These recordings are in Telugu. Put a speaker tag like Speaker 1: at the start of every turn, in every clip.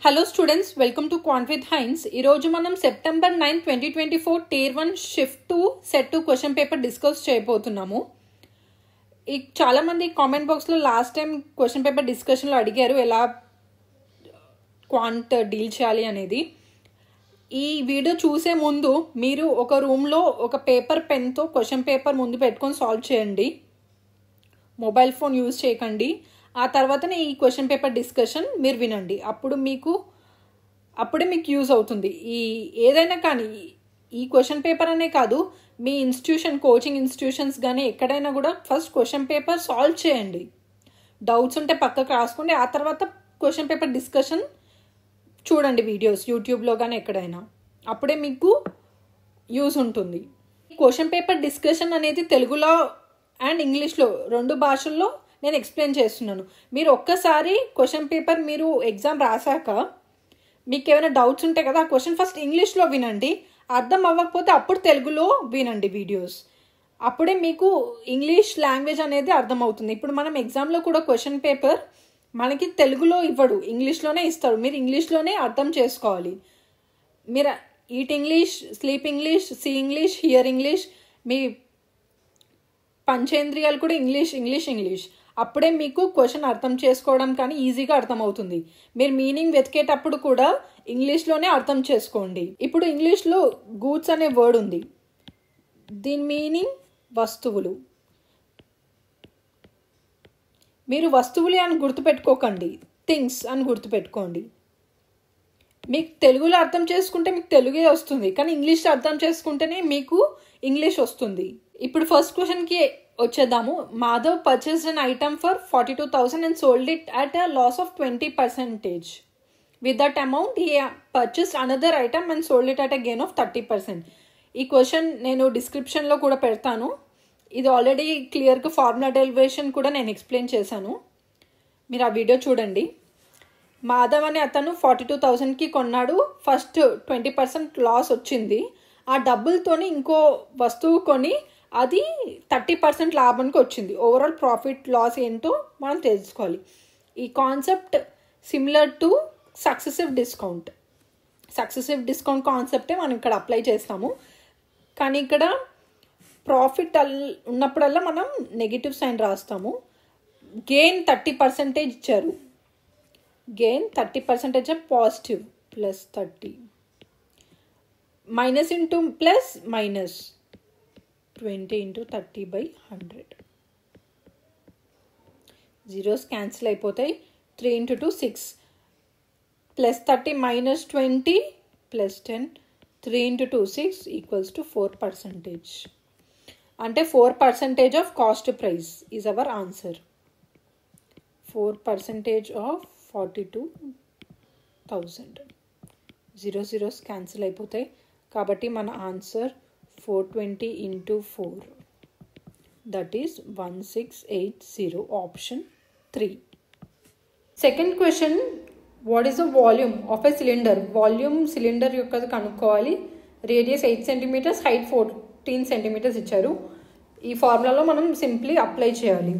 Speaker 1: Hello students, welcome to Quant with Heinz. ఈ రోజు మనం September 9, 2024 Tier 1 Shift 2 Set 2 question paper discuss చేయబోతున్నాము. ఈ చాలా మంది కామెంట్ బాక్స్లో లాస్ట్ టైం క్వశ్చన్ పేపర్ డిస్కషన్లో అడిగారు ఎలా క్వాంట్ డీల్ చేయాలి అనేది. ఈ వీడియో చూసే ముందు మీరు ఒక రూమ్లో ఒక పేపర్ పెన్తో క్వశ్చన్ పేపర్ ముందు పెట్టుకొని సాల్వ్ చేయండి. మొబైల్ ఫోన్ యూజ్ చేయకండి. ఆ తర్వాతనే ఈ క్వశ్చన్ పేపర్ డిస్కషన్ మీరు వినండి. అప్పుడే మీకు యూజ్ అవుతుంది. ఏదైనా కానీ ఈ క్వశ్చన్ పేపర్ అనే కాదు, మీ ఇన్స్టిట్యూషన్ కోచింగ్ ఇన్స్టిట్యూషన్స్ కానీ ఎక్కడైనా కూడా ఫస్ట్ క్వశ్చన్ పేపర్ సాల్వ్ చేయండి. డౌట్స్ ఉంటే పక్కకు రాసుకోండి. ఆ తర్వాత క్వశ్చన్ పేపర్ డిస్కషన్ చూడండి వీడియోస్ యూట్యూబ్లో కానీ ఎక్కడైనా. అప్పుడే మీకు యూజ్ ఉంటుంది. క్వశ్చన్ పేపర్ డిస్కషన్ అనేది తెలుగులో అండ్ ఇంగ్లీష్లో రెండు భాషల్లో నేను ఎక్స్ప్లెయిన్ చేస్తున్నాను. మీరు ఒక్కసారి క్వశ్చన్ పేపర్ మీరు ఎగ్జామ్ రాశాక మీకు ఏమైనా డౌట్స్ ఉంటాయి కదా, ఆ క్వశ్చన్ ఫస్ట్ ఇంగ్లీష్లో వినండి. అర్థం అవ్వకపోతే అప్పుడు తెలుగులో వినండి వీడియోస్. అప్పుడే మీకు ఇంగ్లీష్ లాంగ్వేజ్ అనేది అర్థమవుతుంది. ఇప్పుడు మనం ఎగ్జామ్లో కూడా క్వశ్చన్ పేపర్ మనకి తెలుగులో ఇవ్వడు, ఇంగ్లీష్లోనే ఇస్తారు. మీరు ఇంగ్లీష్లోనే అర్థం చేసుకోవాలి. మీరు eat English, sleep English, see English, hear English, మీ పంచేంద్రియాలు కూడా ఇంగ్లీష్. అప్పుడే మీకు క్వశ్చన్ అర్థం చేసుకోవడం కానీ ఈజీగా అర్థమవుతుంది. మీరు మీనింగ్ వెతికేటప్పుడు కూడా ఇంగ్లీష్లోనే అర్థం చేసుకోండి. ఇప్పుడు ఇంగ్లీష్లో గూడ్స్ అనే వర్డ్ ఉంది. దీని మీనింగ్ వస్తువులు. మీరు వస్తువులు అని గుర్తుపెట్టుకోకండి, థింగ్స్ అని గుర్తుపెట్టుకోండి. మీకు తెలుగులో అర్థం చేసుకుంటే మీకు తెలుగే వస్తుంది, కానీ ఇంగ్లీష్లో అర్థం చేసుకుంటేనే మీకు ఇంగ్లీష్ వస్తుంది. ఇప్పుడు ఫస్ట్ క్వశ్చన్కి వచ్చేద్దాము. Madhav purchased an item for 42,000 and sold it at a loss of 20%. With that amount he purchased another item and sold it at a gain of 30%. ఈ క్వశ్చన్ నేను డిస్క్రిప్షన్లో కూడా పెడతాను. ఇది ఆల్రెడీ క్లియర్గా ఫార్ములా డెరివేషన్ కూడా నేను ఎక్స్ప్లెయిన్ చేశాను, మీరు ఆ వీడియో చూడండి. మాధవ్ అనే అతను 42,000కి కొన్నాడు. ఫస్ట్ 20% లాస్ వచ్చింది. ఆ డబ్బులతోని ఇంకో వస్తువు కొని అది 30% లాభానికి వచ్చింది. ఓవరాల్ ప్రాఫిట్ లాస్ ఏంటో మనం తెలుసుకోవాలి. ఈ concept similar to successive discount కాన్సెప్టే మనం ఇక్కడ అప్లై చేస్తాము. కానీ ఇక్కడ ప్రాఫిట్ ఉన్నప్పుడల్లా మనం నెగిటివ్ సైన్ రాస్తాము. గెయిన్ 30% ఇచ్చారు. Gain 30% positive, plus 30, minus into plus minus 20 into 30/100. Zeros cancel అయిపోతాయి. 3 into 2 6, plus 30 minus 20 plus 10, 3 into 2 6 equals to 4%. అంటే 4% of cost price is our answer. 4% of 42,000. Zeros cancel అయిపోతాయి. కాబట్టి మన answer 420 into 4, that is 1680. Option 3. Second question, what is the volume of a cylinder? Volume cylinder యొక్క కనుక్కోవాలి. రేడియస్ 8 cm, హైట్ 14 cm ఇచ్చారు. ఈ ఫార్ములాలో మనం సింప్లీ అప్లై చేయాలి.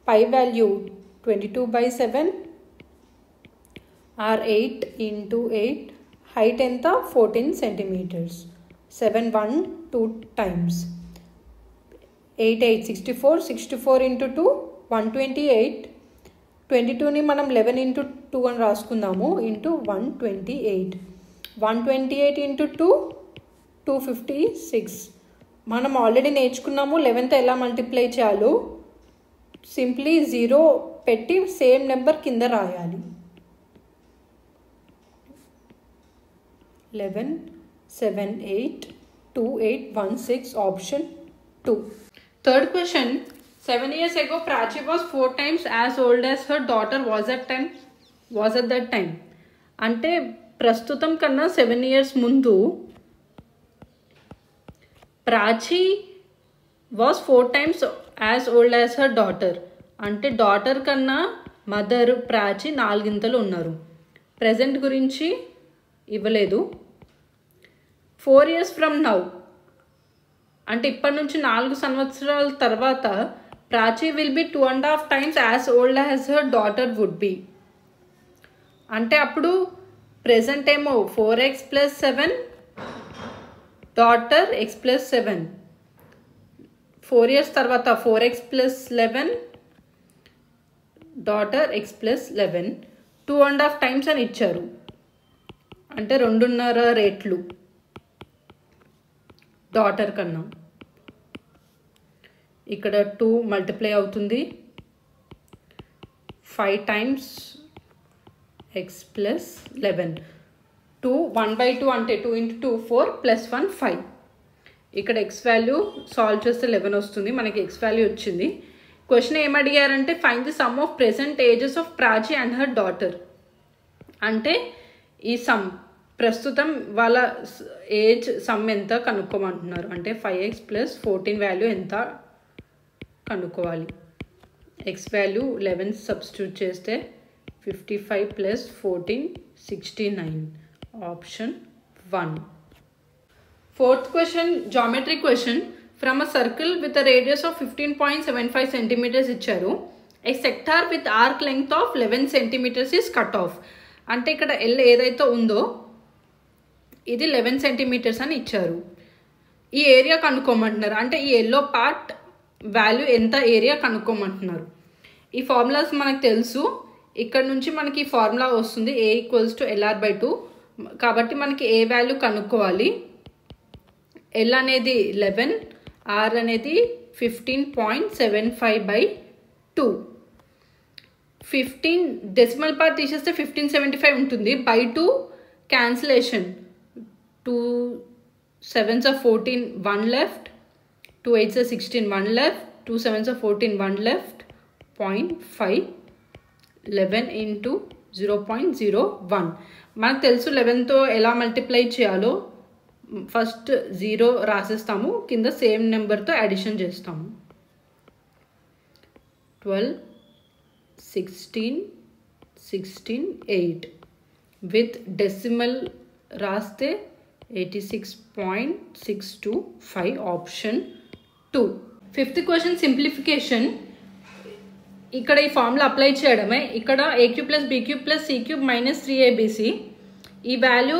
Speaker 1: Pi value 22/7 or 8 into 8, height ఎంత 14 cm. 7 1 2 times 8 8 64 into 2 128. 22ని మనం 11 into 2 అని రాసుకుందాము. Into 128 into 2 256. మనం ఆల్రెడీ నేర్చుకున్నాము 11తో ఎలా మల్టిప్లై చేయాలో. సింప్లీ 0 పెట్టి సేమ్ నెంబర్ కింద రాయాలి. 11 7 8 2 8 1 6. Option 2. Third question, 7 years ago Prachi was 4 times as old as her daughter was at that time. అంటే ప్రస్తుతం కన్నా 7 years ముందు Prachi was 4 times as old as her daughter. అంటే డాటర్ కన్నా మదర్ ప్రాచి 4 ఉన్నారు. ప్రజెంట్ గురించి ఇవ్వలేదు. 4 years from now అంటే ఇప్పటి నుంచి 4 సంవత్సరాల తర్వాత Prachi will be 2.5 times as old as her daughter would be. అంటే అప్పుడు ప్రెజెంట్ ఏమో 4x + 7 డాటర్ x + 7, 4 years తర్వాత 4x + 11 డాటర్ x + 11, 2.5 times అని ఇచ్చారు. అంటే 2.5 రేట్లు డాటర్ కన్నా. ఇక్కడ 2 మల్టిప్లై అవుతుంది, 5 times x + 11, 2 1/2 అంటే 2 × 2 4 + 1 5. ఇక్కడ x వాల్యూ సాల్వ్ చేస్తే 11 వస్తుంది. మనకి x వాల్యూ వచ్చింది. క్వశ్చన్ ఏం అడిగారంటే find the sum of present ages of Prachi and her daughter. అంటే ఈ సమ్ ప్రస్తుతం వాళ్ళ ఏజ్ సమ్ ఎంత కనుక్కోమంటున్నారు. అంటే 5x + 14 వాల్యూ ఎంత కనుక్కోవాలి. x వాల్యూ 11 సబ్స్టిట్యూట్ చేస్తే 55 + 14 69, option 1. Fourth question, geometry question. From a circle with a radius of 15.75 centimeters ఇచ్చారు. A sector with arc length of 11 centimeters is cut off. అంటే ఇక్కడ L ఏదైతే ఉందో ఇది 11 centimeters అని ఇచ్చారు. ఈ ఏరియా కనుక్కోమంటున్నారు. అంటే ఈ ఎల్లో పార్ట్ వాల్యూ ఎంత ఏరియా కనుక్కోమంటున్నారు. ఈ ఫార్ములాస్ మనకు తెలుసు. ఇక్కడ నుంచి మనకి ఈ ఫార్ములా వస్తుంది A = LR/2. కాబట్టి మనకి ఏ వాల్యూ కనుక్కోవాలి. L అనేది 11, R అనేది 15.75/2. 15 డెసిమల్ పార్ట్ తీసేస్తే 1575 ఉంటుంది. By 2 cancellation, 2 7s are 14, 1 left, 2 8s are 16, 1 left, 2 7s are 14, 1 left, 0.5, 11 × 0.01. మనకు తెలుసు 11తో ఎలా మల్టిప్లై చేయాలో. ఫస్ట్ 0 రాసేస్తాము, కింద సేమ్ నెంబర్తో అడిషన్ చేస్తాము. 12, 16, 16, 8 విత్ డెసిమల్ రాస్తే 86.625, ఆప్షన్ 2. Fifth question simplification. ఇక్కడ ఈ ఫార్ములా అప్లై చేయడమే. ఇక్కడ a³ + b³ + c³ - 3abc. ఈ వాల్యూ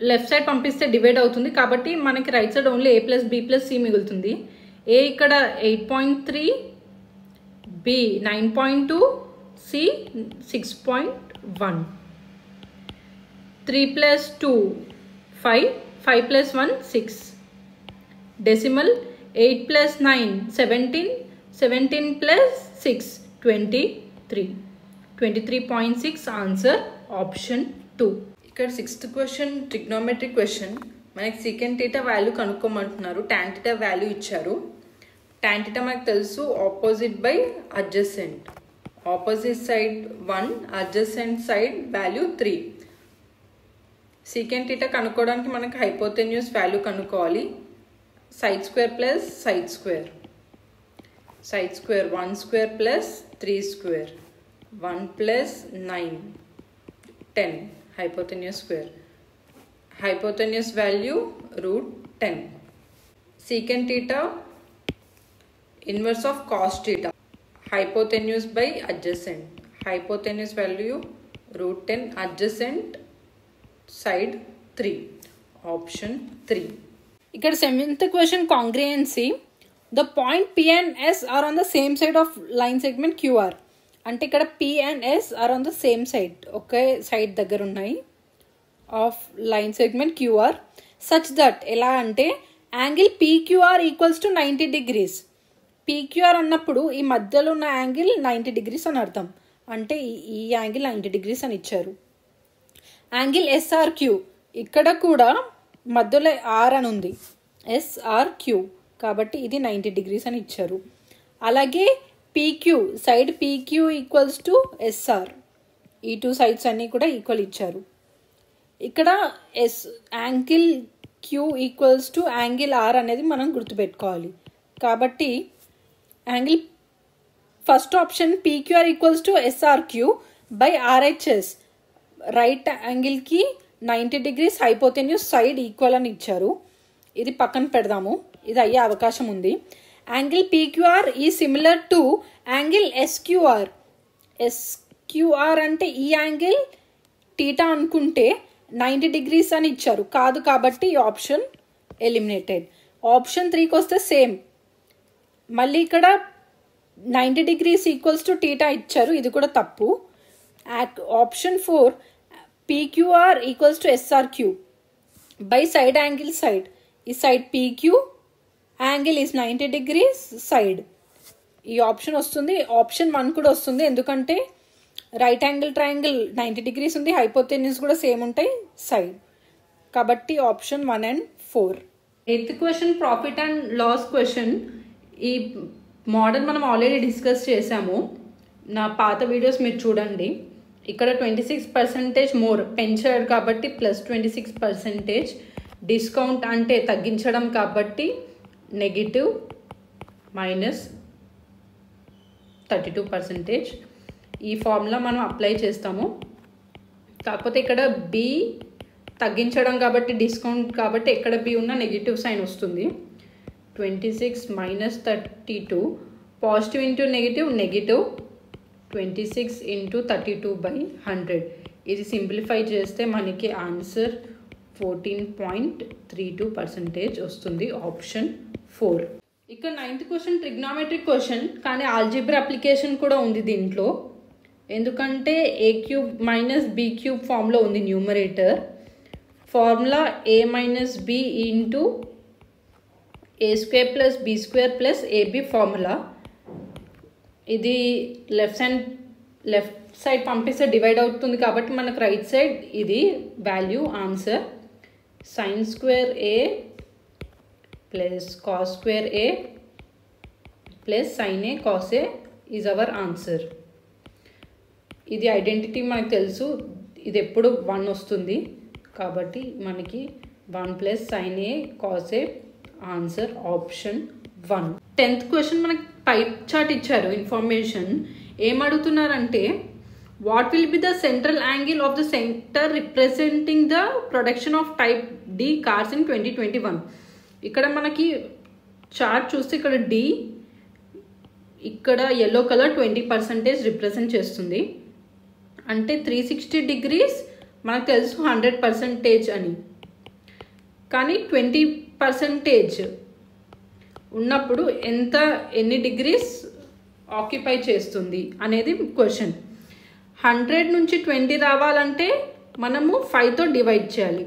Speaker 1: లెఫ్ట్ సైడ్ పంపిస్తే డివైడ్ అవుతుంది. కాబట్టి మనకి right side only a + b + c మిగులుతుంది. a ఇక్కడ 8.3, b 9.2, c 6.1. 3 + 2 5, 5 + 1 6. Decimal 8 + 9 17, 17 + 6 23. 23.6 answer, option 2. ఇక్కడ 6th క్వశ్చన్ ట్రిగ్నోమెట్రీ క్వశ్చన్. మనకి సీకెంట్ θ వాల్యూ కనుక్కోమంటున్నారు. tan θ వాల్యూ ఇచ్చారు. tan θ మనకు తెలుసు opposite by adjacent. Opposite side 1, adjacent side value 3. Secant θ కనుక్కోవడానికి మనకి హైపోటెన్యూస్ వాల్యూ కనుక్కోవాలి. Side square plus side square. Side square 1 square plus 3 square, 1 + 9 10. hypotenuse square. Hypotenuse value √10. Secant theta inverse of cos theta. Hypotenuse by adjacent. Hypotenuse value √10. Adjacent side 3. Option 3. ఇక్కడ 7th question congruency. The point P and S are on the same side of line segment QR. అంటే ఇక్కడ P and S are on the same side, okay side దగ్గర ఉన్నాయి of line segment QR, such that ఎలా అంటే యాంగిల్ PQR = 90 degrees. PQR అన్నప్పుడు ఈ మధ్యలో ఉన్న యాంగిల్ 90 degrees అని అర్థం. అంటే ఈ యాంగిల్ 90 degrees అని ఇచ్చారు. యాంగిల్ SRQ ఇక్కడ కూడా మధ్యలో R అని ఉంది, SRQ, కాబట్టి ఇది 90 degrees అని ఇచ్చారు. అలాగే PQ సైడ్ PQ = SR, ఈ 2 సైడ్స్ అన్నీ కూడా ఈక్వల్ ఇచ్చారు. ఇక్కడ యాంగిల్ Q = యాంగిల్ R అనేది మనం గుర్తుపెట్టుకోవాలి. కాబట్టి angle first option PQR = SRQ by RHS, right యాంగిల్కి 90 degrees హైపోటెన్యూస్ సైడ్ ఈక్వల్ అని ఇచ్చారు. ఇది పక్కన పెడదాము, ఇది అయ్యే అవకాశం ఉంది. యాంగిల్ PQR ఈ similar to angle SQR. SQR అంటే ఈ యాంగిల్ టీటా అనుకుంటే 90 degrees అని ఇచ్చారు, కాదు కాబట్టి ఈ ఆప్షన్ ఎలిమినేటెడ్. ఆప్షన్ 3కి వస్తే సేమ్, మళ్ళీ ఇక్కడ 90 degrees ఈక్వల్స్ టు టీటా ఇచ్చారు, ఇది కూడా తప్పు. Option 4 PQR equals to SRQ by side angle side. ఈ side PQ, angle is 90 degrees side. ఈ ఆప్షన్ వస్తుంది. ఆప్షన్ 1 కూడా వస్తుంది, ఎందుకంటే రైట్ యాంగిల్ ట్రయాంగిల్ 90 degrees ఉంది, హైపోటెన్యూస్ కూడా సేమ్ ఉంటాయి సైడ్. కాబట్టి option 1 and 4. 8th question profit and loss question. ఈ మోడల్ మనం ఆల్రెడీ డిస్కస్ చేసాము, నా పాత వీడియోస్ మీరు చూడండి. ఇక్కడ 26% మోర్ పెంచాడు కాబట్టి ప్లస్ 26%, డిస్కౌంట్ అంటే తగ్గించడం కాబట్టి నెగిటివ్ మైనస్ 32%. ఈ ఫార్ములా మనం అప్లై చేస్తాము. కాకపోతే ఇక్కడ బి తగ్గించడం కాబట్టి డిస్కౌంట్ కాబట్టి ఎక్కడ బి ఉన్న నెగిటివ్ సైన్ వస్తుంది. 26 minus 32, positive into negative negative, 26 into 32/100. ఇది సింప్లిఫై చేస్తే మనకి ఆన్సర్ 14.32% వస్తుంది, ఆప్షన్ 4. ఇక్కడ 9th క్వశ్చన్ ట్రిగ్నామెట్రిక్ క్వశ్చన్, కానీ ఆల్జీబ్రా అప్లికేషన్ కూడా ఉంది దీంట్లో. ఎందుకంటే A cube minus B cube ఫామ్లో ఉంది numerator. Formula A minus B into A square plus B square plus AB formula. ఇది లెఫ్ట్ సైడ్ పంపిస్తే డివైడ్ అవుతుంది కాబట్టి మనకు రైట్ సైడ్ ఇది value answer. Sine square A plus cos square A plus sine A cos A is our answer. ఇది ఐడెంటిటీ మనకు తెలుసు, ఇది ఎప్పుడు 1 వస్తుంది కాబట్టి మనకి 1 plus sine A cos A answer option 1. 10th question మనకి పై చార్ట్ ఇచ్చారు ఇన్ఫర్మేషన్. ఏం అడుగుతున్నారంటే what will be the central angle of the centre representing the production of type D cars in 2021. ఇక్కడ మనకి చార్ట్ చూస్తే ఇక్కడ డి, ఇక్కడ ఎల్లో కలర్ 20% రిప్రజెంట్ చేస్తుంది. అంటే 360 degrees మనకు తెలుసు 100% అని, కానీ 20% ఉన్నప్పుడు ఎన్ని డిగ్రీస్ ఆక్యుపై చేస్తుంది అనేది క్వశ్చన్. 100 నుంచి 20 రావాలంటే మనము 5తో డివైడ్ చేయాలి.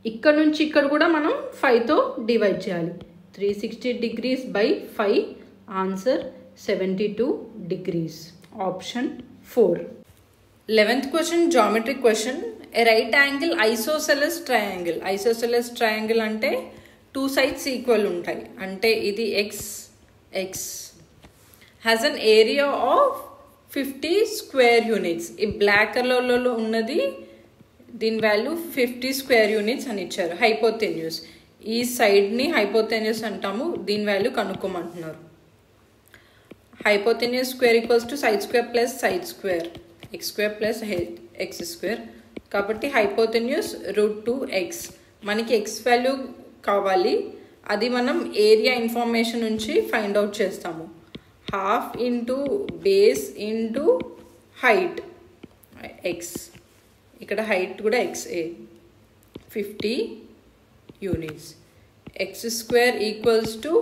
Speaker 1: ఇక్కడ నుంచి ఇక్కడ కూడా మనం 5తో డివైడ్ చేయాలి. 360 degrees by 5, answer 72 degrees, option 4. 11th question geometric question. A right angle isosceles triangle. Isosceles triangle అంటే 2 sides ఈక్వల్ ఉంటాయి, అంటే ఇది X X has an area of 50 square units. ఈ బ్లాక్ కలర్లో ఉన్నది దీని వాల్యూ 50 square units అని ఇచ్చారు. హైపోటెన్యూస్, ఈ సైడ్ని హైపోటెన్యూస్ అంటాము, దీని వాల్యూ కనుక్కోమంటున్నారు. Hypotenuse square equals to side square plus side square, X square plus X square. కాబట్టి హైపోటెన్యూస్ √2x. మనకి ఎక్స్ వాల్యూ కావాలి, అది మనం ఏరియా ఇన్ఫర్మేషన్ నుంచి ఫైండ్ అవుట్ చేస్తాము. Half into base into height X, ఇక్కడ హైట్ కూడా ఎక్స్ఏ 50 units. X square equals to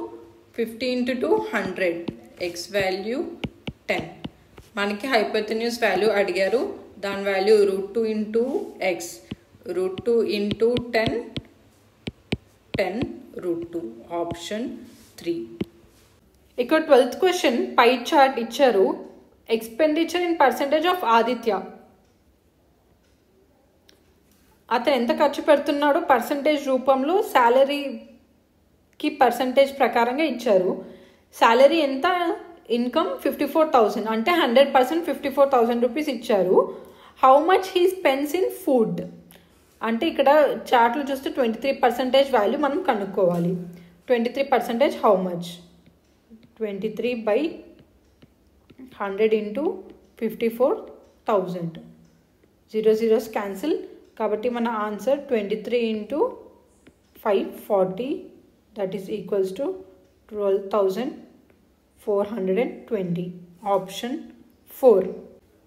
Speaker 1: 50 into 2 100, X value 10. మనకి హైపోటెన్యూస్ వాల్యూ అడిగారు, దాని value √2 into x, √2 into 10 √2, option 3. ఇక్కడ 12th క్వశ్చన్ పై చార్ట్ ఇచ్చారు. Expenditure in percentage of Aditya. అతను ఎంత ఖర్చు పెడుతున్నాడో పర్సంటేజ్ రూపంలో శాలరీకి పర్సంటేజ్ ప్రకారంగా ఇచ్చారు. శాలరీ ఎంత, ఇన్కమ్ 54,000, అంటే 100% 54,000 రూపీస్ ఇచ్చారు. How much he spends in food అంటే ఇక్కడ చార్ట్లో చూస్తే 23% వాల్యూ మనం కనుక్కోవాలి. 23% how much, 23/100 into 54,000. 0 zeros cancel, కాబట్టి మన answer 23 into 5 40, that is equals to 12,420, option 4.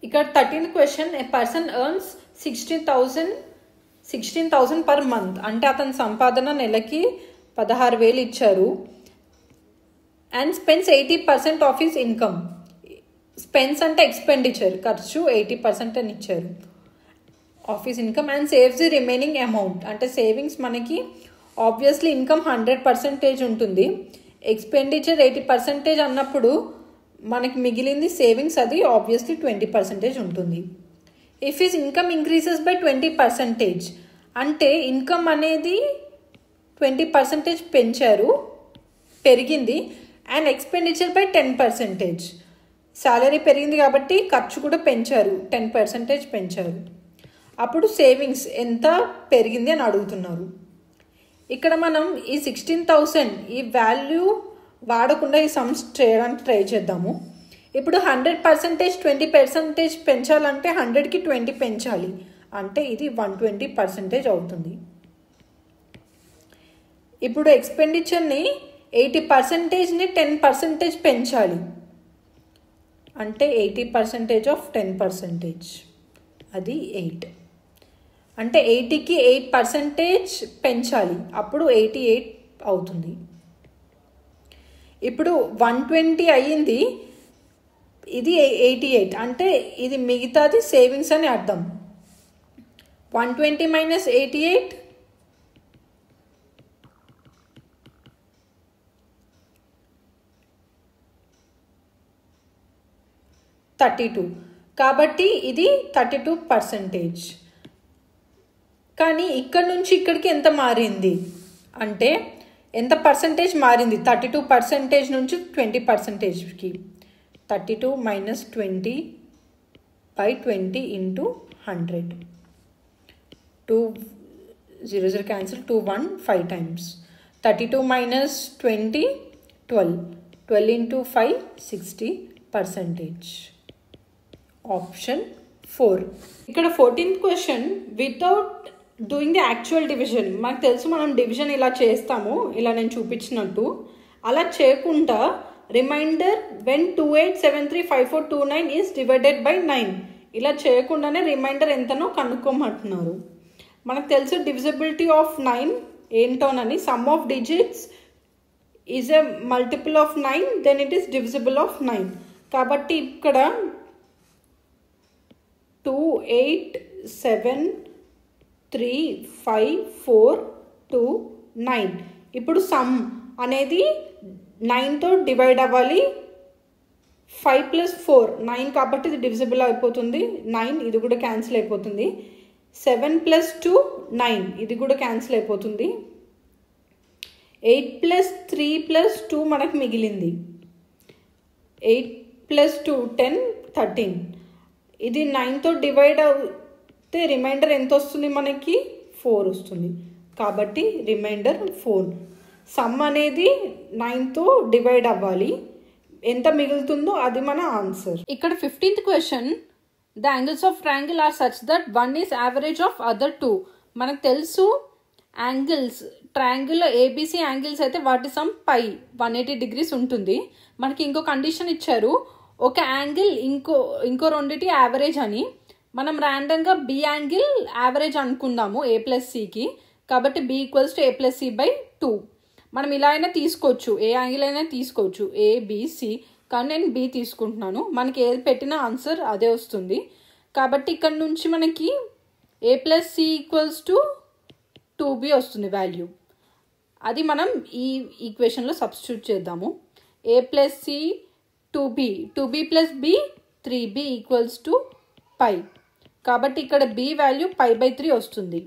Speaker 1: ఇక్కడ 13th క్వశ్చన్, ఏ పర్సన్ ఎర్న్స్ 16,000 పర్ మంత్. అంటే అతని సంపాదన నెలకి 16,000 ఇచ్చారు. And spends 80% of his income. Spends అంటే ఎక్స్పెండిచర్, ఖర్చు 80% అని ఇచ్చారు of his income. And saves the remaining amount. అంటే సేవింగ్స్ మనకి ఆబ్వియస్లీ ఇన్కమ్ 100% ఉంటుంది, ఎక్స్పెండిచర్ 80% అన్నప్పుడు మనకి మిగిలింది సేవింగ్స్, అది ఆబ్వియస్లీ 20% ఉంటుంది. If his income increases by 20%, అంటే ఇన్కమ్ అనేది 20% పెరిగింది. అండ్ ఎక్స్పెండిచర్ బై 10%, సాలరీ పెరిగింది కాబట్టి ఖర్చు కూడా పెంచారు, 10% పెంచారు. అప్పుడు సేవింగ్స్ ఎంత పెరిగింది అని అడుగుతున్నారు. ఇక్కడ మనం ఈ 16,000 ఈ వాల్యూ వాడకుండా ఈ సమ్స్ చేయడానికి ట్రై చేద్దాము. ఇప్పుడు 100% 20% పెంచాలంటే 100కి 20 పెంచాలి, అంటే ఇది 120% అవుతుంది. ఇప్పుడు ఎక్స్పెండిచర్ని 80%ని 10% పెంచాలి, అంటే 80% ఆఫ్ 10%, అది 8. అంటే 80కి 8% పెంచాలి, అప్పుడు 88 అవుతుంది. ఇప్పుడు 120 అయ్యింది, ఇది 88, అంటే ఇది మిగతాది సేవింగ్స్ అని అర్థం. 120 మైనస్ 88 32, కాబట్టి ఇది 32%. కానీ ఇక్కడ నుంచి ఇక్కడికి ఎంత మారింది అంటే ఎంత పర్సంటేజ్ మారింది, 32% నుంచి 20%కి. 32 minus 20/20 into 100. 2 0 cancel, 2 1 5 times. 32 minus 20 12 into 5 60%. Option 4. ఇక్కడ 14th question, without doing the actual division. మనకు తెలుసు మనం డివిజన్ ఇలా చేస్తాము, ఇలా నేను చూపించినట్టు. అలా చేయకుండా remainder when 28735429 is divided by 9, ఇలా చేయకుండానే రిమైండర్ ఎంతనో కనుక్కోమంటున్నారు. మనకు తెలుసు డివిజిబిలిటీ ఆఫ్ 9 ఏంటోనని. Sum of digits is a multiple of 9, then it is divisible of 9. కాబట్టి ఇక్కడ 2 8 7 3 5 4 2 9. ఇప్పుడు సమ్ అనేది 9తో డివైడ్ అవ్వాలి. 5 + 4 9, కాబట్టి ఇది డివిజిబుల్ అయిపోతుంది. 9 ఇది కూడా క్యాన్సిల్ అయిపోతుంది. 7 + 2 9, ఇది కూడా క్యాన్సిల్ అయిపోతుంది. 8 + 3 + 2 మనకు మిగిలింది. 8 + 2 10 13. ఇది 9తో డివైడ్ అయితే రిమైండర్ ఎంత వస్తుంది మనకి, 4 వస్తుంది. కాబట్టి రిమైండర్ 4. సమ్ అనేది 9తో డివైడ్ అవ్వాలి, ఎంత మిగులుతుందో అది మన ఆన్సర్. ఇక్కడ 15th question, the angles of triangle are such that one is average of other 2. మనకు తెలుసు యాంగిల్స్ ట్రయాంగిల్లో ఏబిసి యాంగిల్స్ అయితే వాటి సమ్ పై 180 degrees ఉంటుంది. మనకి ఇంకో కండిషన్ ఇచ్చారు, ఒక యాంగిల్ ఇంకో రెండిటి యావరేజ్ అని. మనం ర్యాండమ్గా బి యాంగిల్ యావరేజ్ అనుకుందాము ఏ ప్లస్ సికి. కాబట్టి B equals to A plus C by 2. మనం ఇలా అయినా తీసుకోవచ్చు, ఏ యాంగిల్ అయినా తీసుకోవచ్చు, ఏబిసి. కానీ నేను బి తీసుకుంటున్నాను, మనకి ఏది పెట్టినా ఆన్సర్ అదే వస్తుంది. కాబట్టి ఇక్కడ నుంచి మనకి A plus C equals to 2b వస్తుంది వాల్యూ. అది మనం ఈ ఈక్వేషన్లో సబ్స్టిట్యూట్ చేద్దాము. A plus C 2b, 2b plus b 3b equals to pi. కాబట్టి ఇక్కడ b వాల్యూ π/3 వస్తుంది.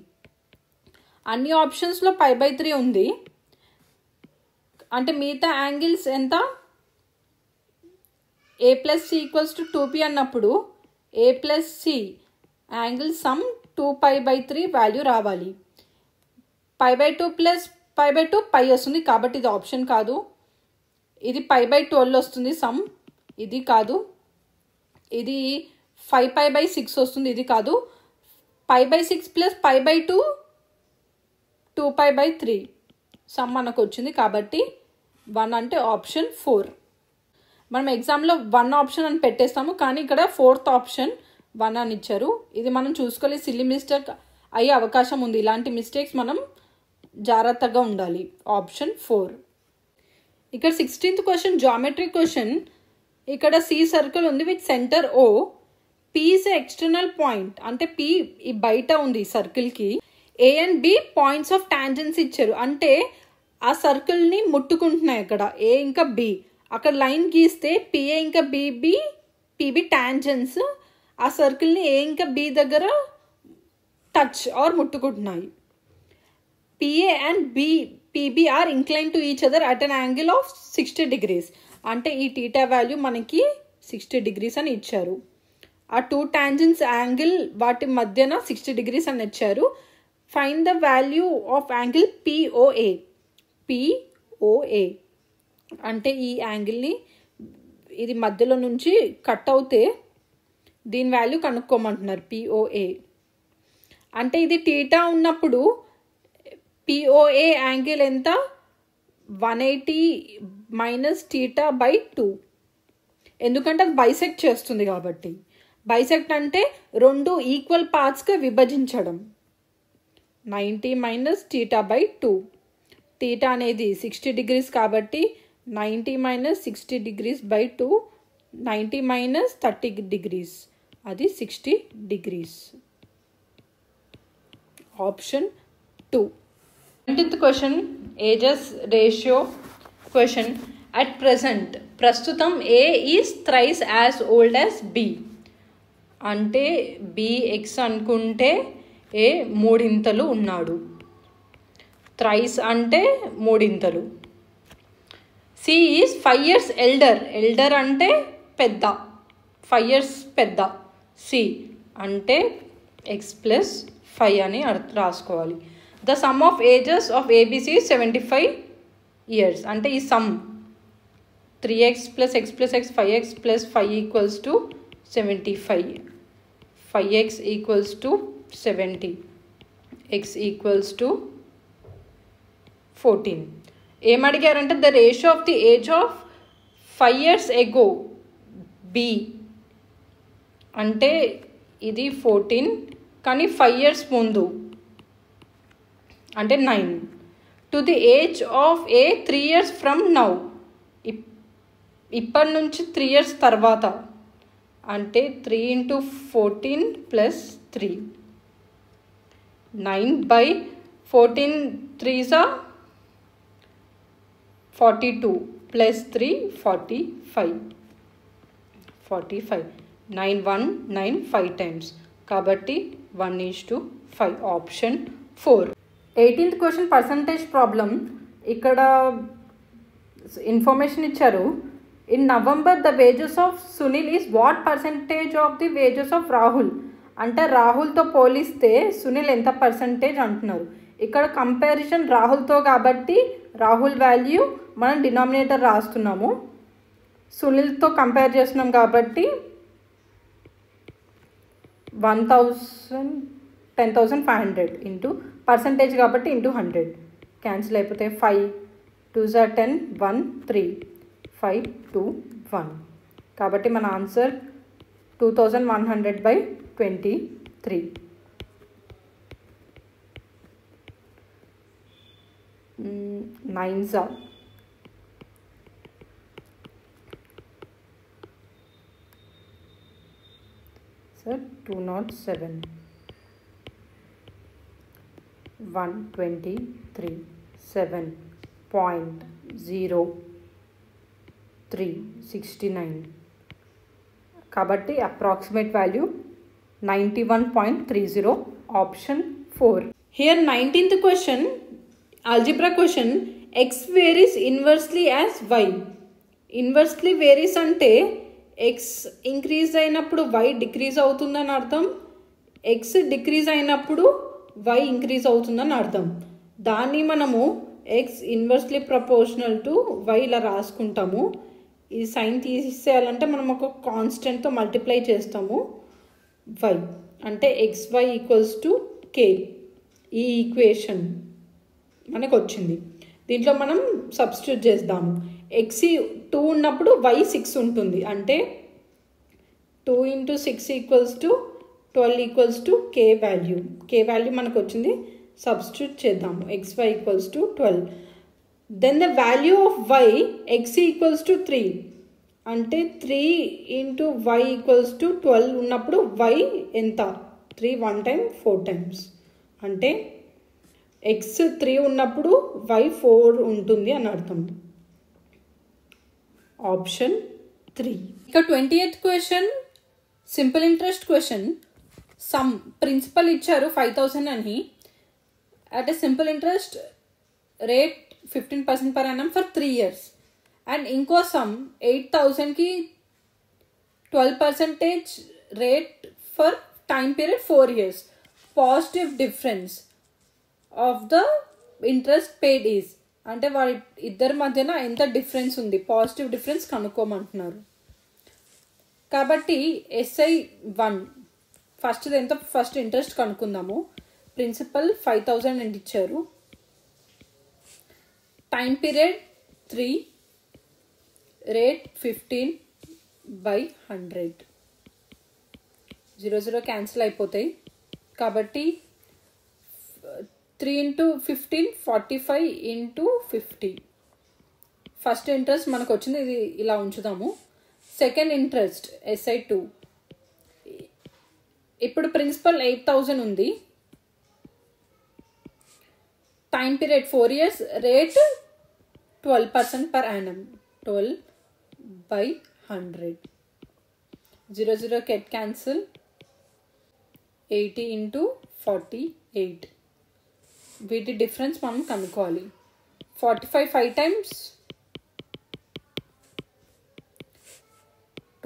Speaker 1: అన్ని ఆప్షన్స్లో π/3 ఉంది, అంటే మిగతా యాంగిల్స్ ఎంత, A plus C equals to 2p అన్నప్పుడు A plus C angle sum 2π/3 value రావాలి. π/2 ప్లస్ π/2 పై వస్తుంది, కాబట్టి ఇది ఆప్షన్ కాదు. ఇది π/12 వస్తుంది సమ్, ఇది కాదు. ఇది 5π/6 వస్తుంది, ఇది కాదు. π/6 ప్లస్ π/2 2π/3 సమ్ మనకు వచ్చింది, కాబట్టి 1 అంటే ఆప్షన్ 4. మనం ఎగ్జామ్లో 1 ఆప్షన్ అని పెట్టేస్తాము, కానీ ఇక్కడ 4th ఆప్షన్ 1 అని ఇచ్చారు. ఇది మనం చూసుకోవాలి, సిల్లీ మిస్టేక్ అయ్యే అవకాశం ఉంది. ఇలాంటి మిస్టేక్స్ మనం జాగ్రత్తగా ఉండాలి. ఆప్షన్ 4. ఇక్కడ 16th క్వశ్చన్ జామెట్రీ క్వశ్చన్. ఇక్కడ సి సర్కిల్ ఉంది with centre O. P is external point, అంటే P ఈ బయట ఉంది సర్కిల్కి. A and B points of tangents ఇచ్చారు, అంటే ఆ సర్కిల్ని ముట్టుకుంటున్నాయి. అక్కడ A ఇంకా B, అక్కడ లైన్ గీస్తే PA ఇంకా PB టాంజెన్స్ ఆ సర్కిల్ని A ఇంకా B దగ్గర టచ్ ఆర్ ముట్టుకుంటున్నాయి. PA and PB are incline to each other at an angle of 60 degrees. అంటే ఈ టీటా వాల్యూ మనకి 60 degrees అని ఇచ్చారు. ఆ 2 టాంజెంట్స్ యాంగిల్ వాటి మధ్యన 60 degrees అని ఇచ్చారు. Find the value of angle POA. POA అంటే ఈ యాంగిల్ని ఇది మధ్యలో నుంచి కట్ అవుతే దీని వాల్యూ కనుక్కోమంటున్నారు. POA అంటే ఇది టీటా ఉన్నప్పుడు POA యాంగిల్ ఎంత? 180 మైనస్ టీటా బై 2. ఎందుకంటే అది బైసెక్ట్ చేస్తుంది కాబట్టి. బైసెక్ట్ అంటే 2 ఈక్వల్ పార్ట్స్గా విభజించడం. 90 మైనస్ టీటా బై 2. టీటా అనేది 60 degrees కాబట్టి 90 minus 60 degrees by 2, 90 minus 30 degrees, అది 60 degrees. Option 2. 20th question ages ratio question. At present ప్రస్తుతం A is thrice as old as B. అంటే BX అనుకుంటే A 3 ఉన్నాడు. థ్రైస్ అంటే 3. C is 5 years elder. Elder అంటే పెద్ద, 5 years పెద్ద. C అంటే X + 5 అని రాసుకోవాలి. The sum of ages of ABC 75 years. అంటే ఈ some 3x + x + x 5x + 5 = 75. 5x = 70, x = 14. ఏమడిగారంటే the ratio of the age of 5 years ago B. అంటే ఇది 14 కానీ 5 years ముందు అంటే 9. To the age of A 3 years from now. ఇప్పటి నుంచి 3 years తర్వాత అంటే 3 × 14 + 3. 9 by 14 3s are 42 + 3 45. 9 1 9 5 times కాబట్టి 1:5. Option 4. 18th question percentage problem. ఇక్కడ ఇన్ఫర్మేషన్ ఇచ్చారు. In November the wages of Sunil is what percentage of the wages of Rahul. అంటే రాహుల్తో పోలిస్తే సునీల్ ఎంత పర్సంటేజ్ అంటున్నారు. ఇక్కడ కంపారిజన్ రాహుల్తో కాబట్టి రాహుల్ వాల్యూ మనం డినామినేటర్ రాస్తున్నాము. సునీల్తో కంపేర్ చేస్తున్నాం కాబట్టి 10,500 ఇంటూ పర్సంటేజ్ కాబట్టి ఇంటూ 100. క్యాన్సిల్ అయిపోతే 5 2s are 10 1 3 5 2 1. కాబట్టి మన ఆన్సర్ 2100/23. 9s are 207. 123 7.0369. కాబట్టి approximate value 91.30. Option 4. Here 19th question algebra question. x varies inversely as y. Inversely varies అంటే x ఇంక్రీజ్ అయినప్పుడు y డిక్రీజ్ అవుతుందని అర్థం, x డిక్రీజ్ అయినప్పుడు y ఇంక్రీజ్ అవుతుందని అర్థం. దాన్ని మనము x inversely proportional to y ఇలా రాసుకుంటాము. ఈ సైన్ తీసేయాలంటే మనం ఒక కాన్స్టెంట్తో మల్టిప్లై చేస్తాము. y అంటే xy = k. ఈ ఈక్వేషన్ మనకు వచ్చింది. దీంట్లో మనం సబ్స్టిట్యూట్ చేద్దాము. x 2 ఉన్నప్పుడు y 6 ఉంటుంది. అంటే 2 into 6 equals to 12 equals to k value. K value మనకు వచ్చింది, సబ్స్టిట్యూట్ చేద్దాము. xy equals to 12. Then the value of y, x equals to 3. అంటే 3 into y equals to 12 ఉన్నప్పుడు y ఎంత? 3 1 time 4 times. అంటే x 3 ఉన్నప్పుడు y 4 ఉంటుంది అని అర్థం. ఆప్షన్ 3. ఇక 20th question simple interest question. Sum principal ఇచ్చారు 5000 అని. At a simple interest rate 15% per annum for 3 years. And ఇంకో సమ్ 8000కి 12% rate for time period 4 years. Positive difference of the interest paid is, అంటే వాళ్ళ ఇద్దరి మధ్యన ఎంత డిఫరెన్స్ ఉంది, పాజిటివ్ డిఫరెన్స్ కనుక్కోమంటున్నారు. కాబట్టి SI 1 ఫస్ట్ ఇంట్రెస్ట్ కనుక్కుందాము. ప్రిన్సిపల్ 5000 అని ఇచ్చారు. Time period 3, rate 15/100. 0 0 క్యాన్సిల్ అయిపోతాయి. కాబట్టి 3 into 15 45 into 50. ఫస్ట్ ఇంట్రెస్ట్ మనకు వచ్చింది, ఇది ఇలా ఉంచుదాము. Second interest SI 2. ఇప్పుడు ప్రిన్సిపల్ 8000 ఉంది. Time period 4 years, rate 12% per annum. 12/100. 0 0 cancel. 80 into 48. వీటి డిఫరెన్స్ మనం కనుక్కోవాలి. 45 5 times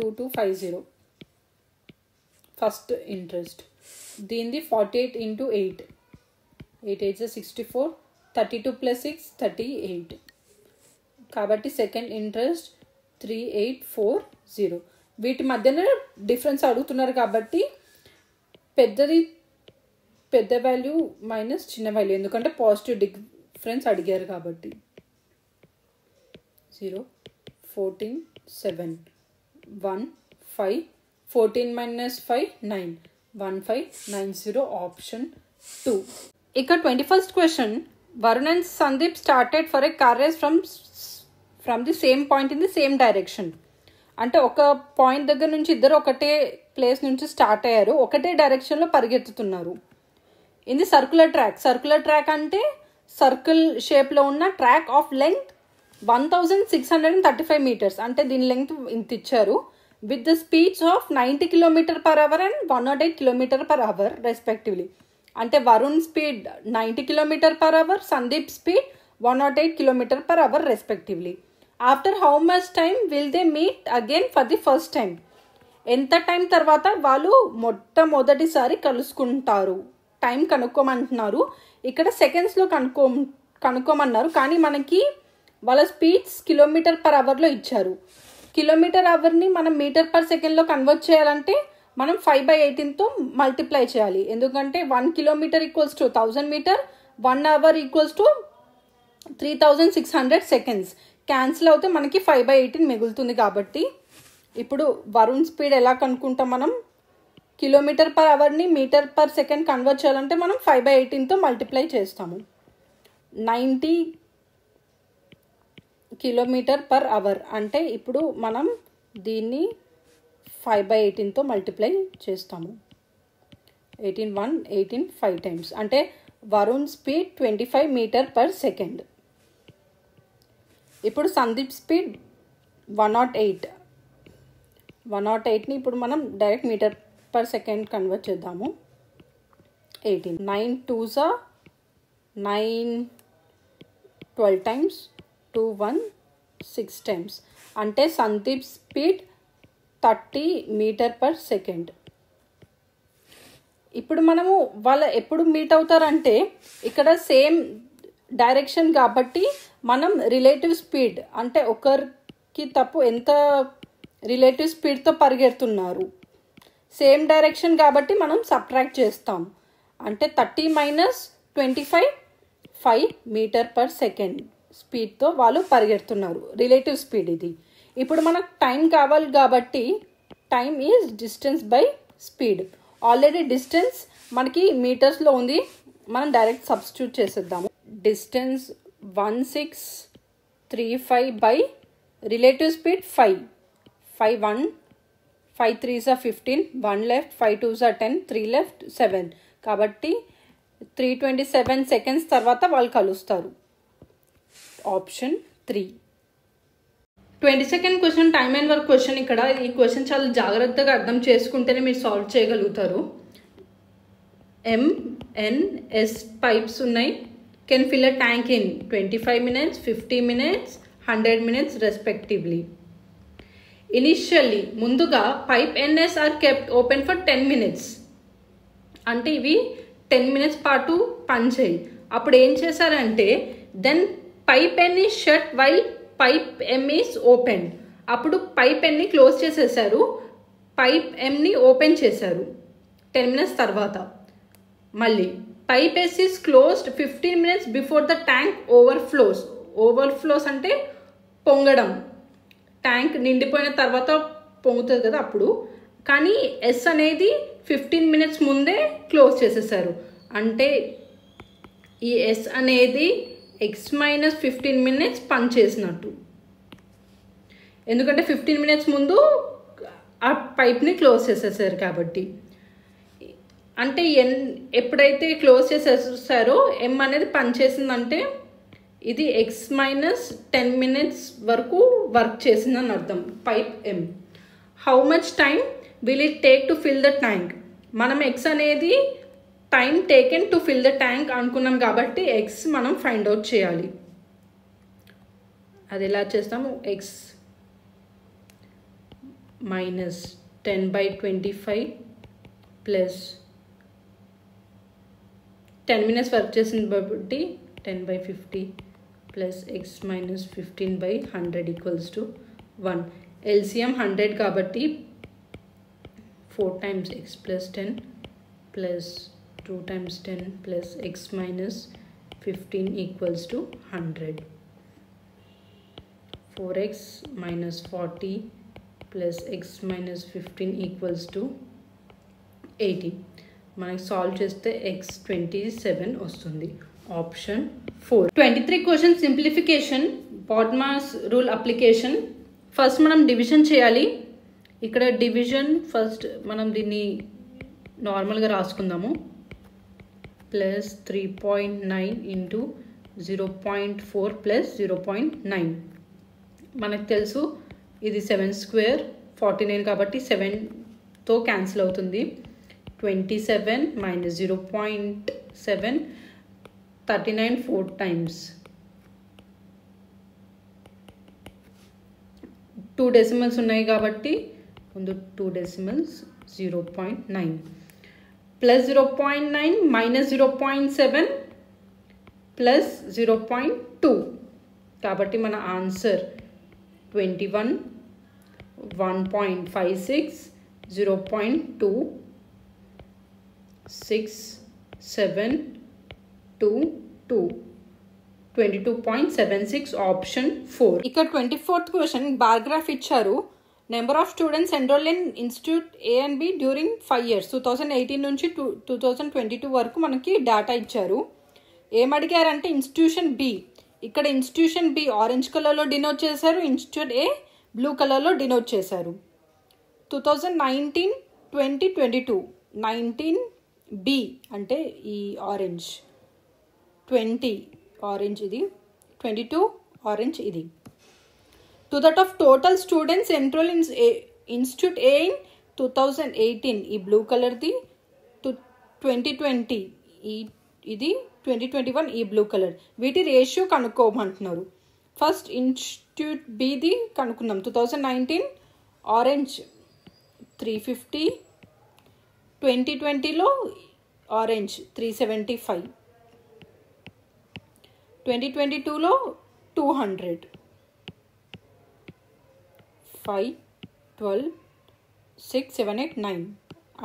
Speaker 1: 2250. First interest. దీనిది 48 into 8. 8 8 64. 32 plus 6 38. కాబట్టి సెకండ్ ఇంట్రెస్ట్ 3840. వీటి మధ్యన డిఫరెన్స్ అడుగుతున్నారు కాబట్టి పెద్ద వాల్యూ మైనస్ చిన్న వాల్యూ, ఎందుకంటే పాజిటివ్ డిఫరెన్స్ అడిగారు కాబట్టి. 0 14 7 1 5 14 minus 5 9 1590. ఆప్షన్ 2. ఇక 21st question. Varun and Sandeep started for a car race from the same point in the same direction. అంటే ఒక పాయింట్ దగ్గర నుంచి ఇద్దరు ఒకటే ప్లేస్ నుంచి స్టార్ట్ అయ్యారు, ఒకటే డైరెక్షన్లో పరిగెత్తుతున్నారు. ఇది సర్కులర్ ట్రాక్ అంటే సర్కిల్ షేప్లో ఉన్న ట్రాక్ ఆఫ్ లెంగ్త్ 1635 meters. అంటే దీని లెంగ్త్ ఇంత ఇచ్చారు. With the speeds of 90 km/h and 108 km/h respectively. అంటే Varun speed 90 km/h, Sandeep speed 108 km/h respectively. After how much time will they meet again for the first time? ఎంత టైం తర్వాత వాళ్ళు మొట్టమొదటిసారి కలుసుకుంటారు? టైం కనుక్కోమంటున్నారు. ఇక్కడ సెకండ్స్లో కనుక్కోమన్నారు, కానీ మనకి వాళ్ళ స్పీడ్స్ km/hలో ఇచ్చారు. km/hని మనం m/s కన్వర్ట్ చేయాలంటే మనం 5/18తో మల్టిప్లై చేయాలి. ఎందుకంటే 1 km = 1000 meter, 1 hour = 3600 seconds. Cancel అవుతే మనకి 5/18 మిగులుతుంది. కాబట్టి ఇప్పుడు వరుణ్ స్పీడ్ ఎలా కనుక్కుంటాం మనం? km/hని m/s కన్వర్ట్ చేయాలంటే మనం 5/18తో మల్టిప్లై చేస్తాము. 90 km/h అంటే ఇప్పుడు మనం దీన్ని 5/18తో మల్టిప్లై చేస్తాము. 18 1 18 5 times. అంటే వరుణ్ స్పీడ్ 25 m/s. ఇప్పుడు సందీప్ స్పీడ్ 108ని ఇప్పుడు మనం డైరెక్ట్ m/s కన్వర్ట్ చేద్దాము. 18 9 2s 9 12 times 2 1 6 times. అంటే సందీప్ స్పీడ్ 30 m/s. ఇప్పుడు మనము వాళ్ళ ఎప్పుడు మీట్ అవుతారంటే ఇక్కడ సేమ్ డైరెక్షన్ కాబట్టి మనం రిలేటివ్ స్పీడ్ అంటే ఒకరికి తప్పు ఎంత రిలేటివ్ స్పీడ్తో పరిగెడుతున్నారు, సేమ్ డైరెక్షన్ కాబట్టి మనం సబ్ట్రాక్ట్ చేస్తాం. అంటే 30 - 25 5 m/s స్పీడ్తో వాళ్ళు పరిగెడుతున్నారు, రిలేటివ్ స్పీడ్ ఇది. ఇప్పుడు మనకు టైం కావాలి కాబట్టి time is distance by speed. Already distance మనకి మీటర్స్లో ఉంది, మనం డైరెక్ట్ సబ్స్టిట్యూట్ చేసేద్దాము. Distance 1635 by relative speed 5. 5 1, 5 3s are 15, 1 left, 5 2s are 10, 3 left, 7. కాబట్టి 327 seconds తర్వాత వాళ్ళు కలుస్తారు. Option 3. 22nd question time and work question. ఇక్కడ ఈ క్వశ్చన్ చాలా జాగ్రత్తగా అర్థం చేసుకుంటేనే మీరు సాల్వ్ చేయగలుగుతారు. MNS పైప్స్ ఉన్నాయి. Can fill a tank in 25 minutes, 50 minutes, 100 minutes respectively. Initially ముందుగా pipe NS are kept open for 10 minutes. అంటే ఇవి 10 minutes పాటు పనిచేయి. అప్పుడు ఏం చేశారంటే then pipe N is shut while pipe M is open. అప్పుడు పైప్ N ని క్లోజ్ చేసేసారు, పైప్ M ని ఓపెన్ చేశారు 10 minutes తర్వాత. మళ్ళీ పైప్ S is closed 15 minutes before the tank overflows. Overflows అంటే పొంగడం, ట్యాంక్ నిండిపోయిన తర్వాత పొంగుతుంది కదా అప్పుడు. కానీ ఎస్ అనేది 15 minutes ముందే క్లోజ్ చేసేసారు. అంటే ఈ ఎస్ అనేది ఎక్స్ మైనస్ 15 minutes పనిచేసినట్టు, ఎందుకంటే 15 minutes ముందు ఆ పైప్ని క్లోజ్ చేసేసారు కాబట్టి. అంటే ఎప్పుడైతే క్లోజ్ చేసేసారో ఎం అనేది పనిచేసిందంటే ఇది ఎక్స్ మైనస్ 10 minutes వరకు వర్క్ చేసిందని అర్థం pipe M. How much time will it take to fill the tank? మనం ఎక్స్ అనేది time taken to fill the tank అనుకున్నాం కాబట్టి ఎక్స్ మనం ఫైండ్ అవుట్ చేయాలి. అది ఎలా చేస్తాము? X minus 10/25 plus 10 minutes work చేసింది కాబట్టి 10/50 plus X minus 15/100 equals to 1. LCM 100 కాబట్టి 4 times x plus 10 plus 2 times 10 plus x minus 15 equals to 100. 4x minus 40 plus x minus 15 equals to 80. మనకి సాల్వ్ చేస్తే x 27 వస్తుంది. Option 4. 23 question simplification BODMAS rule application. First మనం డివిజన్ చేయాలి. ఇక్కడ డివిజన్ ఫస్ట్ మనం దీన్ని నార్మల్గా రాసుకుందాము. Plus 3.9 into 0.4 plus 0.9. మనకు తెలుసు ఇది 7 square 49 కాబట్టి 7తో క్యాన్సిల్ అవుతుంది. 27 మైనస్ 0.7 39 4 times. 2 decimals ఉన్నాయి కాబట్టి ముందు 2 decimals 0.9 ప్లస్ 0.9 మైనస్ 0.7 ప్లస్ 0.2 కాబట్టి మన ఆన్సర్ 21 1.56 0.2 6 7 2 2 22.76 ఆప్షన్ 4. ఇక్కడ 24th క్వశ్చన్ బార్ గ్రాఫ్ ఇచ్చారు. Number of students enroll in institute A and B during 5 years 2018 నుంచి 2022 వరకు మనకి డేటా ఇచ్చారు. ఏమడిగారంటే ఇన్స్టిట్యూషన్ బి. ఇక్కడ ఇన్స్టిట్యూషన్ బి ఆరెంజ్ కలర్లో డినోట్ చేశారు, ఇన్స్టిట్యూట్ ఏ బ్లూ కలర్లో డినోట్ చేశారు. 2019-2022 19 బి అంటే ఈ ఆరెంజ్, 20 ఆరెంజ్ ఇది, 22 ఆరెంజ్ ఇది. To that of total students enroll in institute A in 2018 ఈ బ్లూ కలర్ది, 2020 ఇది, 2021 ఈ బ్లూ కలర్. వీటి రేషియో కనుక్కోమంటున్నారు. ఫస్ట్ ఇన్స్టిట్యూట్ బిది కనుక్కుందాం. 2019 ఆరెంజ్ 350, 2020లో ఆరెంజ్ 375, 2022లో 200, 5 12 6 7 8 9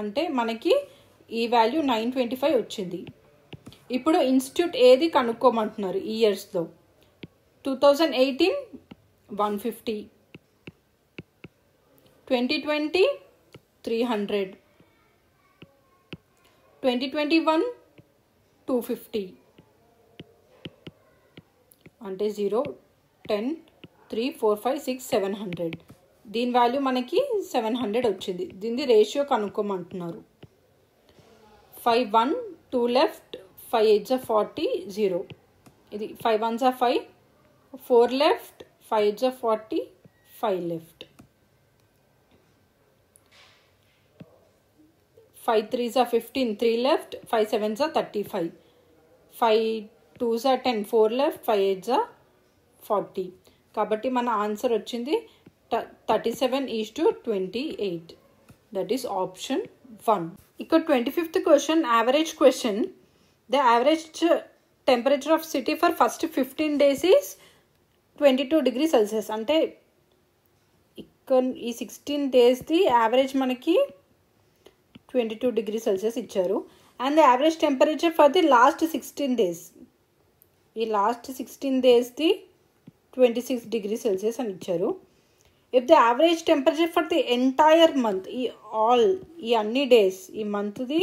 Speaker 1: అంటే మనకి ఈ వాల్యూ 925 వచ్చింది. ఇప్పుడు ఇన్స్టిట్యూట్ ఏది కనుక్కోమంటున్నారు ఈ ఇయర్స్లో. 2018 150, 2020 300. 2021 250 అంటే 0 10 3 4 5 6 700. దీని వాల్యూ మనకి 700 వచ్చింది. దీని రేషియో కనుక్కోమంటున్నారు. 5 1 2 లెఫ్ట్ 5 8 40 0. ఇది 5 1 5 4 లెఫ్ట్ 5 8 40 5 లెఫ్ట్. 5 3 15 3 left 5 7 35 5 2 10 4 left 5 8 40. కాబట్టి మన ఆన్సర్ వచ్చింది 37:28. That is option 1. ఇక్కడ 25th question average question. The average temperature of city for first 15 days is 22 degrees Celsius. అంటే ఇక్కడ ఈ 16 daysది యావరేజ్ మనకి 22 degrees Celsius ఇచ్చారు. And the average temperature for the last 16 days, ఈ లాస్ట్ 16 daysది 26 degrees Celsius అని ఇచ్చారు. If the average temperature for the entire month, ఈ అన్ని డేస్ ఈ మంత్ది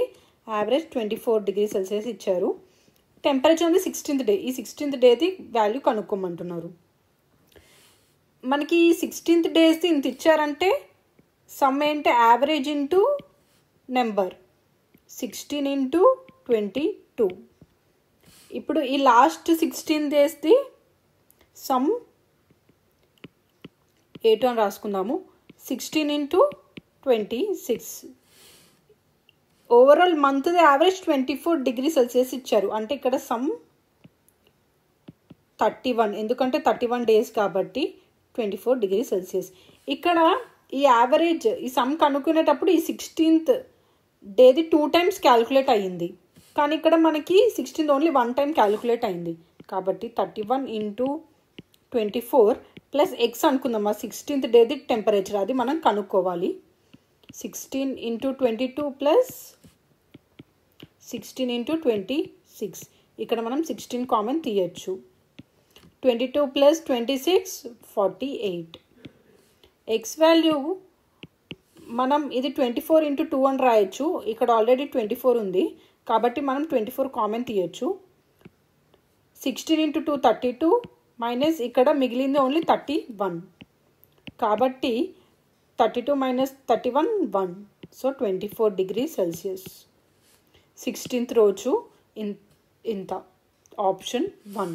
Speaker 1: యావరేజ్ 24 degrees Celsius ఇచ్చారు. టెంపరేచర్ ఉంది 16th డే. ఈ 16th డేది వాల్యూ కనుక్కోమంటున్నారు. మనకి 16th డేస్ది ఇంత ఇచ్చారంటే సమ్ ఏంటి యావరేజ్ ఇంటూ నెంబర్ 16 into 22. ఇప్పుడు ఈ లాస్ట్ 16 daysది సమ్ 8 అని రాసుకుందాము. 16 into 26. ఓవరాల్ మంత్ది యావరేజ్ 24 degrees Celsius ఇచ్చారు. అంటే ఇక్కడ సమ్ 31, ఎందుకంటే 31 days కాబట్టి 24 degrees Celsius. ఇక్కడ ఈ యావరేజ్ ఈ సమ్ కనుక్కునేటప్పుడు ఈ 16th డేది 2 times క్యాలిక్యులేట్ అయ్యింది, కానీ ఇక్కడ మనకి 16th ఓన్లీ 1 time క్యాలిక్యులేట్ అయింది. కాబట్టి 31 into 24 ప్లస్ ఎక్స్ అనుకుందాం. ఆ 16th డేది టెంపరేచర్ అది మనం కనుక్కోవాలి. 16 into 22 ప్లస్ 16 into 26. ఇక్కడ మనం 16 కామన్ తీయచ్చు. 22 ప్లస్ 26 48. ఎక్స్ వాల్యూ మనం ఇది 24 into 2 అని రాయొచ్చు. ఇక్కడ ఆల్రెడీ 24 ఉంది కాబట్టి మనం 24 కామన్ తీయచ్చు. 16 into 2 32 మైనస్ ఇక్కడ మిగిలింది ఓన్లీ 31. కాబట్టి 32 minus 31 1. So 24 degrees Celsius. 16th రోజు ఇంత ఆప్షన్ 1.